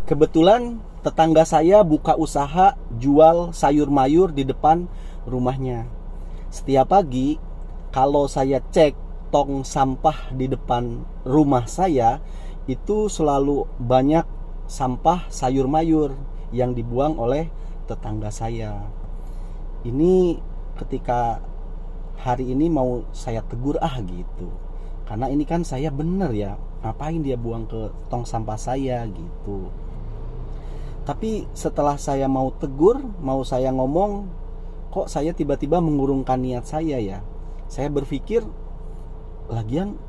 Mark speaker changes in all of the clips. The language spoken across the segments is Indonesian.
Speaker 1: Kebetulan tetangga saya buka usaha jual sayur mayur di depan rumahnya. Setiap pagi kalau saya cek tong sampah di depan rumah saya, itu selalu banyak sampah sayur mayur yang dibuang oleh tetangga saya. Ini ketika hari ini mau saya tegur gitu. Karena ini kan saya bener ya, ngapain dia buang ke tong sampah saya gitu. Tapi setelah saya mau tegur, mau saya ngomong, kok saya tiba-tiba mengurungkan niat saya ya. Saya berpikir, lagian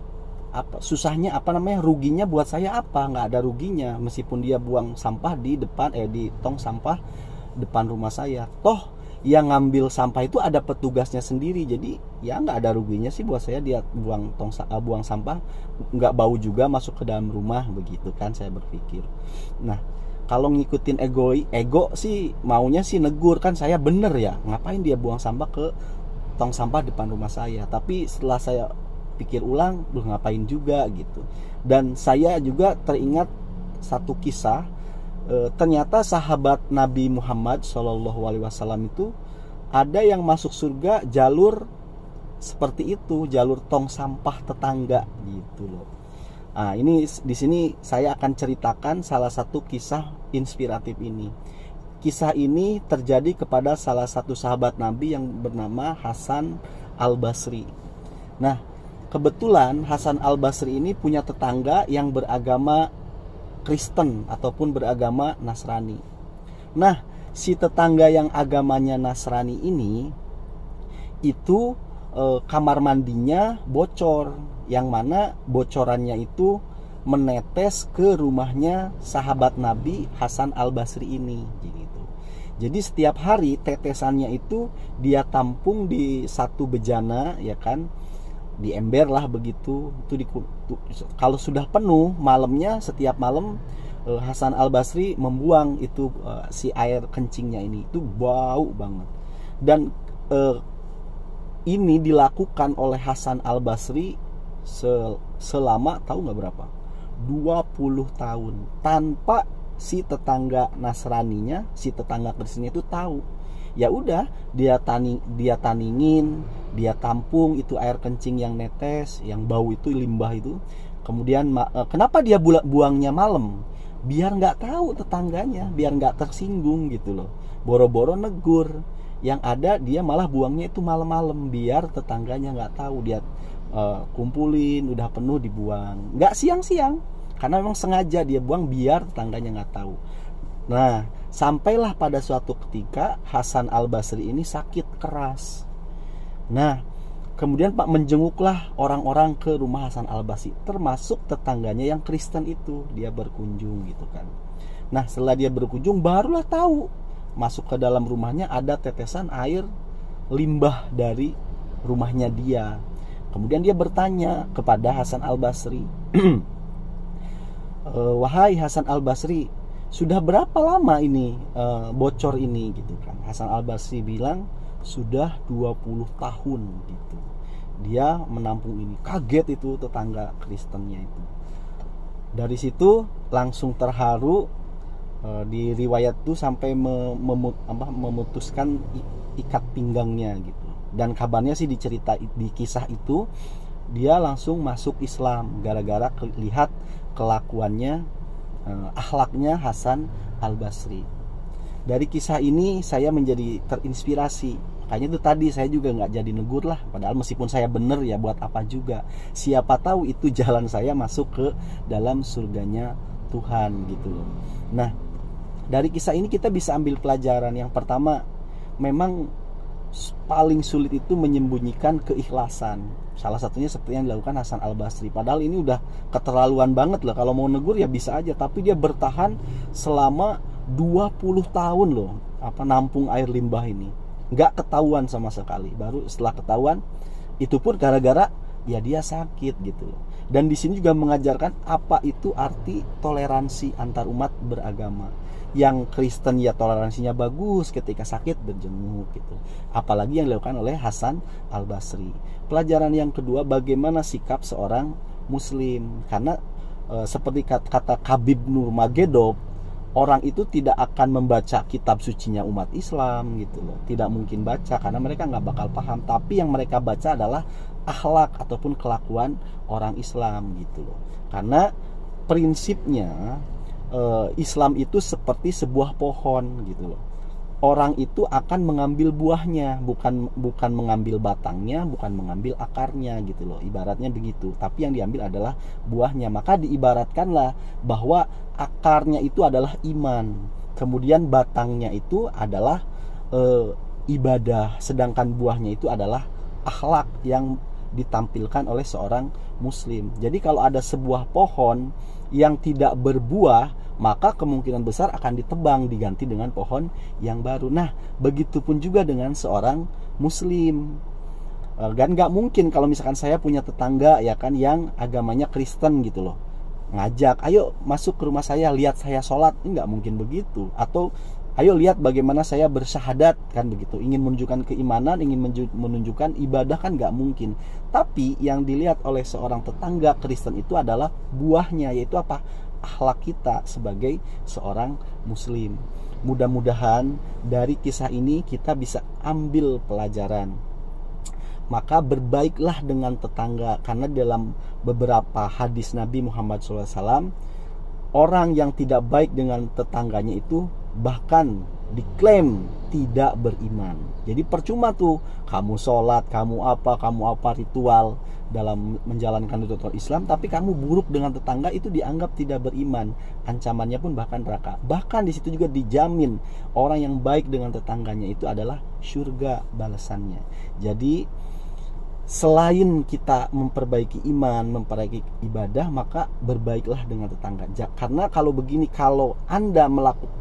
Speaker 1: apa susahnya, ruginya buat saya apa? Nggak ada ruginya meskipun dia buang sampah di depan di tong sampah depan rumah saya. Toh yang ngambil sampah itu ada petugasnya sendiri, jadi ya nggak ada ruginya sih buat saya dia buang sampah, nggak bau juga masuk ke dalam rumah, begitu kan saya berpikir. Nah, kalau ngikutin ego sih maunya sih negur, kan saya bener ya, ngapain dia buang sampah ke tong sampah depan rumah saya. Tapi setelah saya pikir ulang, ngapain juga gitu. Dan saya juga teringat satu kisah, ternyata sahabat Nabi Muhammad SAW itu ada yang masuk surga jalur seperti itu, jalur tong sampah tetangga gitu loh. Nah, ini di sini saya akan ceritakan salah satu kisah inspiratif ini. Kisah ini terjadi kepada salah satu sahabat Nabi yang bernama Hasan Al-Basri. Nah, kebetulan Hasan Al-Basri ini punya tetangga yang beragama Kristen ataupun beragama Nasrani. Nah, si tetangga yang agamanya Nasrani ini itu kamar mandinya bocor, yang mana bocorannya itu menetes ke rumahnya sahabat Nabi Hasan Al-Basri ini gitu. Jadi setiap hari tetesannya itu dia tampung di satu bejana, ya kan, di ember lah begitu. Kalau sudah penuh malamnya, setiap malam Hasan Al-Basri membuang itu si air kencingnya ini, itu bau banget. Dan ini dilakukan oleh Hasan Al-Basri selama, tahu nggak berapa? 20 tahun tanpa si tetangga Nasraninya, si tetangga Kristennya itu tahu. Ya udah, dia taningin, dia tampung itu air kencing yang netes, yang bau itu, limbah itu. Kemudian kenapa dia buangnya malam? Biar nggak tahu tetangganya, biar nggak tersinggung gitu loh. Boro-boro negur, yang ada dia malah buangnya itu malam-malam biar tetangganya nggak tahu. Dia kumpulin udah penuh dibuang, nggak siang-siang, karena memang sengaja dia buang biar tetangganya nggak tahu. Nah, sampailah pada suatu ketika Hasan Al-Basri ini sakit keras. Nah, kemudian Pak menjenguklah orang-orang ke rumah Hasan Al-Basri, termasuk tetangganya yang Kristen itu, dia berkunjung gitu kan. Nah, setelah dia berkunjung barulah tahu, masuk ke dalam rumahnya ada tetesan air limbah dari rumahnya dia. Kemudian dia bertanya kepada Hasan Al-Basri, wahai Hasan Al-Basri, sudah berapa lama ini bocor ini gitu kan. Hasan Al-Basri bilang sudah 20 tahun gitu. Dia menampung ini. Kaget itu tetangga Kristennya itu. Dari situ langsung terharu, di riwayat itu sampai memutuskan ikat pinggangnya gitu. Dan kabarnya sih di kisah itu dia langsung masuk Islam gara-gara lihat kelakuannya, akhlaknya Hasan Al-Basri. Dari kisah ini saya menjadi terinspirasi. Makanya itu tadi saya juga nggak jadi negur lah. Padahal meskipun saya bener ya, buat apa juga. Siapa tahu itu jalan saya masuk ke dalam surganya Tuhan gitu loh. Nah, dari kisah ini kita bisa ambil pelajaran. Yang pertama, memang paling sulit itu menyembunyikan keikhlasan. Salah satunya seperti yang dilakukan Hasan Al-Basri. Padahal ini udah keterlaluan banget lah. Kalau mau negur ya bisa aja, tapi dia bertahan selama 20 tahun loh, nampung air limbah ini. Nggak ketahuan sama sekali. Baru setelah ketahuan, itu pun gara-gara ya dia sakit gitu loh. Dan di sini juga mengajarkan apa itu arti toleransi antar umat beragama. Yang Kristen ya toleransinya bagus, ketika sakit berjenguk gitu. Apalagi yang dilakukan oleh Hasan Al-Basri. Pelajaran yang kedua, bagaimana sikap seorang Muslim. Karena seperti kata Khabib Nurmagomedov, orang itu tidak akan membaca kitab sucinya umat Islam gitu loh. Tidak mungkin baca karena mereka nggak bakal paham. Tapi yang mereka baca adalah akhlak ataupun kelakuan orang Islam gitu loh. Karena prinsipnya Islam itu seperti sebuah pohon gitu loh. Orang itu akan mengambil buahnya, bukan mengambil batangnya, bukan mengambil akarnya gitu loh. Ibaratnya begitu. Tapi yang diambil adalah buahnya. Maka diibaratkanlah bahwa akarnya itu adalah iman, kemudian batangnya itu adalah ibadah, sedangkan buahnya itu adalah akhlak yang ditampilkan oleh seorang muslim. Jadi kalau ada sebuah pohon yang tidak berbuah, maka kemungkinan besar akan ditebang, diganti dengan pohon yang baru. Nah, begitupun juga dengan seorang muslim. Dan nggak mungkin kalau misalkan saya punya tetangga ya kan yang agamanya Kristen gitu loh, ngajak, ayo masuk ke rumah saya, lihat saya sholat, nggak mungkin begitu. Atau ayo lihat bagaimana saya bersyahadat, kan begitu. Ingin menunjukkan keimanan, ingin menunjukkan ibadah, kan nggak mungkin. Tapi yang dilihat oleh seorang tetangga Kristen itu adalah buahnya, yaitu apa? Akhlak kita sebagai seorang muslim. Mudah-mudahan dari kisah ini kita bisa ambil pelajaran. Maka berbaiklah dengan tetangga, karena dalam beberapa hadis Nabi Muhammad SAW, orang yang tidak baik dengan tetangganya itu bahkan diklaim tidak beriman. Jadi percuma tuh kamu sholat, kamu apa ritual dalam menjalankan ritual Islam, tapi kamu buruk dengan tetangga, itu dianggap tidak beriman. Ancamannya pun bahkan neraka. Bahkan di situ juga dijamin orang yang baik dengan tetangganya itu adalah surga balasannya. Jadi selain kita memperbaiki iman, memperbaiki ibadah, maka berbaiklah dengan tetangga. Karena kalau begini, kalau Anda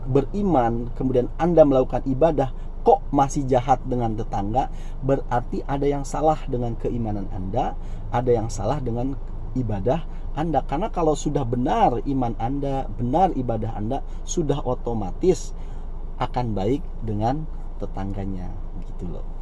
Speaker 1: beriman, kemudian Anda melakukan ibadah, kok masih jahat dengan tetangga, berarti ada yang salah dengan keimanan Anda, ada yang salah dengan ibadah Anda. Karena kalau sudah benar iman Anda, benar ibadah Anda, sudah otomatis akan baik dengan tetangganya gitu loh.